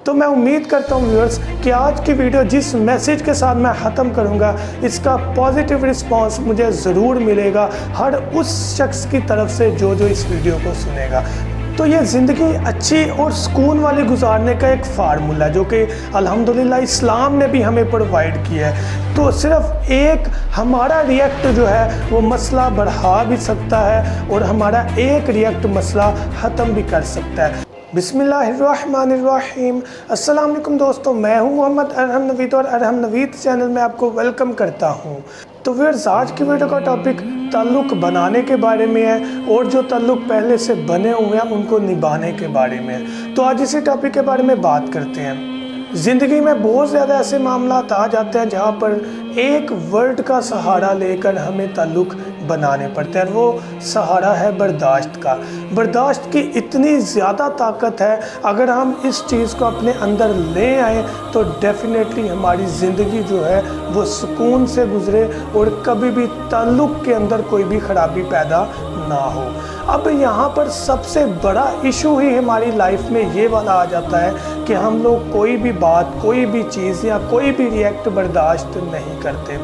تو میں امید کرتا ہوں ویورز کہ آج کی ویڈیو جس میسیج کے ساتھ میں ختم کروں گا اس کا پازیٹیو رسپانس مجھے ضرور ملے گا ہر اس شخص کی طرف سے جو اس ویڈیو کو سنے گا۔ تو یہ زندگی اچھی اور سکون والی گزارنے کا ایک فارمولہ جو کہ الحمدللہ اسلام نے بھی ہمیں پرووائڈ کیا ہے۔ تو صرف ایک ہمارا ریئیکٹ جو ہے وہ مسئلہ بڑھا بھی سکتا ہے اور ہمارا ایک ریئیکٹ مسئلہ ختم بھی کر سکتا ہے۔ بسم اللہ الرحمن الرحیم۔ السلام علیکم دوستوں، میں ہوں محمد ارحم نوید اور ارحم نوید چینل میں آپ کو ویلکم کرتا ہوں۔ تو ویورز آج کی ویڈیو کا ٹاپک تعلق بنانے کے بارے میں ہے اور جو تعلق پہلے سے بنے ہوئے ہیں ان کو نبھانے کے بارے میں ہے۔ تو آج اسی ٹاپک کے بارے میں بات کرتے ہیں۔ زندگی میں بہت زیادہ ایسے معاملات آ جاتے ہیں جہاں پر ایک ورڈ کا سہارا لے کر ہمیں تعلق بنانے پڑتے ہیں، اور وہ سہارا ہے برداشت کا۔ برداشت کی اتنی زیادہ طاقت ہے، اگر ہم اس چیز کو اپنے اندر لے آئیں تو ڈیفینیٹلی ہماری زندگی جو ہے وہ سکون سے گزرے اور کبھی بھی تعلق کے اندر کوئی بھی خرابی پیدا نہ ہو۔ اب یہاں پر سب سے بڑا ایشو ہی ہماری لائف میں یہ والا آ جاتا ہے کہ ہم لوگ کوئی بھی بات، کوئی بھی چیز یا کوئی بھی ریئیکٹ برداشت نہیں کرتے۔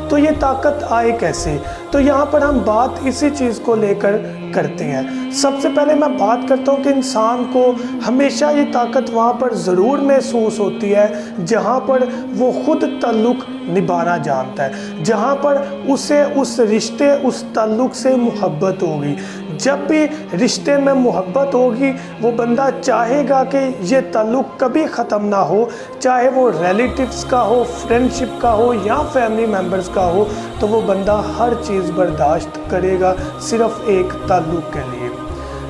تو یہ طاقت آئے کیسے؟ تو یہاں پر ہم بات اسی چیز کو لے کر کرتے ہیں۔ سب سے پہلے میں بات کرتا ہوں کہ انسان کو ہمیشہ یہ طاقت وہاں پر ضرور محسوس ہوتی ہے جہاں پر وہ خود تعلق نبھانا جانتا ہے، جہاں پر اسے اس رشتے، اس تعلق سے محبت ہوگی۔ جب بھی رشتے میں محبت ہوگی وہ بندہ چاہے گا کہ یہ تعلق کبھی ختم نہ ہو، چاہے وہ ریلیٹیوز کا ہو، فرینڈشپ کا ہو یا فیملی ممبرز کا ہو، تو وہ بندہ ہر چیز برداشت کرے گا صرف ایک تعلق کے لیے۔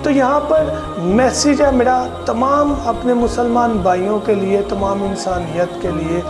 تو یہاں پر میسیج ہے میرا تمام اپنے مسلمان بھائیوں کے لیے، تمام انسانیت کے لیے،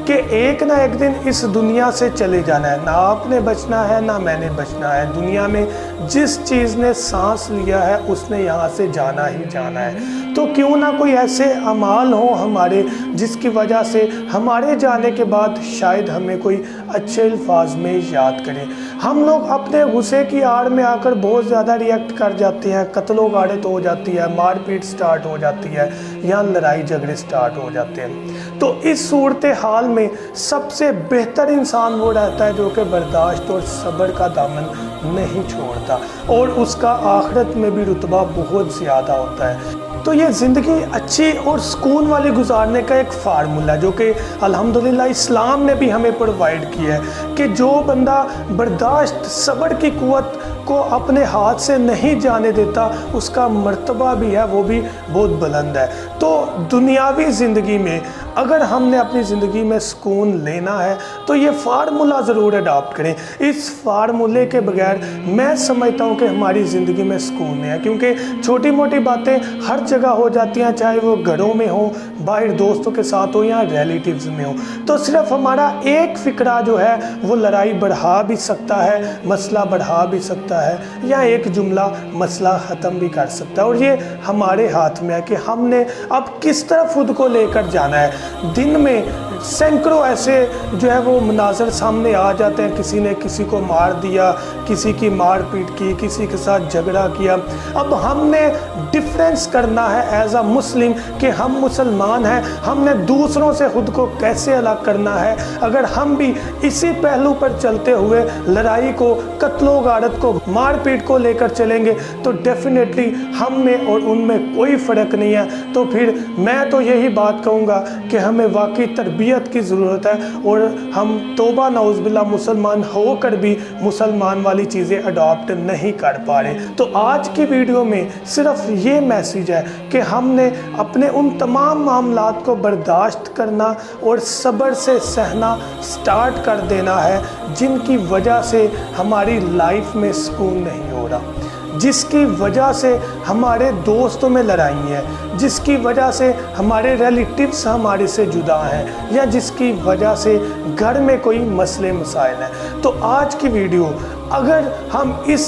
کہ ایک نہ ایک دن اس دنیا سے چلے جانا ہے۔ نہ آپ نے بچنا ہے نہ میں نے بچنا ہے۔ دنیا میں جس چیز نے سانس لیا ہے اس نے یہاں سے جانا ہی جانا ہے۔ تو کیوں نہ کوئی ایسے اعمال ہوں ہمارے جس کی وجہ سے ہمارے جانے کے بعد شاید ہمیں کوئی اچھے الفاظ میں یاد کریں۔ ہم لوگ اپنے غصے کی آڑ میں آ کر بہت زیادہ ریئیکٹ کر جاتے ہیں، قتل و غارت ہو جاتی ہے، مار پیٹ سٹارٹ ہو جاتی ہے یا لڑائی جھگڑے سٹارٹ ہو جاتے ہیں۔ تو اس صورتحال میں سب سے بہتر انسان وہ رہتا ہے جو کہ برداشت اور صبر کا دامن نہیں چھوڑتا، اور اس کا آخرت میں بھی رتبہ بہت زیادہ ہوتا ہے۔ تو یہ زندگی اچھی اور سکون والی گزارنے کا ایک فارمولہ جو کہ الحمدللہ اسلام نے بھی ہمیں پرووائڈ کیا ہے کہ جو بندہ برداشت، صبر کی قوت کو اپنے ہاتھ سے نہیں جانے دیتا اس کا مرتبہ بھی ہے وہ بھی بہت بلند ہے۔ تو دنیاوی زندگی میں اگر ہم نے اپنی زندگی میں سکون لینا ہے تو یہ فارمولہ ضرور اڈاپٹ کریں۔ اس فارمولے کے بغیر میں سمجھتا ہوں کہ ہماری زندگی میں سکون نہیں ہے، کیونکہ چھوٹی موٹی باتیں ہر جگہ ہو جاتی ہیں، چاہے وہ گھروں میں ہوں، باہر دوستوں کے ساتھ ہو یا ریلیٹیوز میں ہو۔ تو صرف ہمارا ایک فکرہ جو ہے وہ لڑائی بڑھا بھی سکتا ہے، مسئلہ بڑھا بھی سکتا ہے، یا ایک جملہ مسئلہ ختم بھی کر سکتا ہے، اور یہ ہمارے ہاتھ میں ہے کہ ہم نے اب کس طرف خود کو لے کر جانا ہے۔ دن میں سینکڑوں ایسے جو ہے وہ مناظر سامنے آ جاتے ہیں، کسی نے کسی کو مار دیا، کسی کی مار پیٹ کی، کسی کے ساتھ جھگڑا کیا۔ اب ہم نے ڈیفرنس کرنا ہے ایز اے مسلم کہ ہم مسلمان ہیں، ہم نے دوسروں سے خود کو کیسے الگ کرنا ہے۔ اگر ہم بھی اسی پہلو پر چلتے ہوئے لڑائی کو، قتل و غارت کو، مار پیٹ کو لے کر چلیں گے تو ڈیفینیٹلی ہم میں اور ان میں کوئی فرق نہیں ہے۔ تو پھر میں تو یہی بات کہوں گا کہ ہمیں واقعی تربیت کی ضرورت ہے، اور ہم توبہ نعوذ باللہ مسلمان ہو کر بھی مسلمان والی چیزیں اڈاپٹ نہیں کر پا رہے۔ تو آج کی ویڈیو میں صرف یہ میسیج ہے کہ ہم نے اپنے ان تمام معاملات کو برداشت کرنا اور صبر سے سہنا سٹارٹ کر دینا ہے جن کی وجہ سے ہماری لائف میں سکون نہیں ہو رہا، جس کی وجہ سے ہمارے دوستوں میں لڑائی ہے، جس کی وجہ سے ہمارے ریلیٹیوز ہمارے سے جدا ہیں، یا جس کی وجہ سے گھر میں کوئی مسئلے مسائل ہیں۔ تو آج کی ویڈیو اگر ہم اس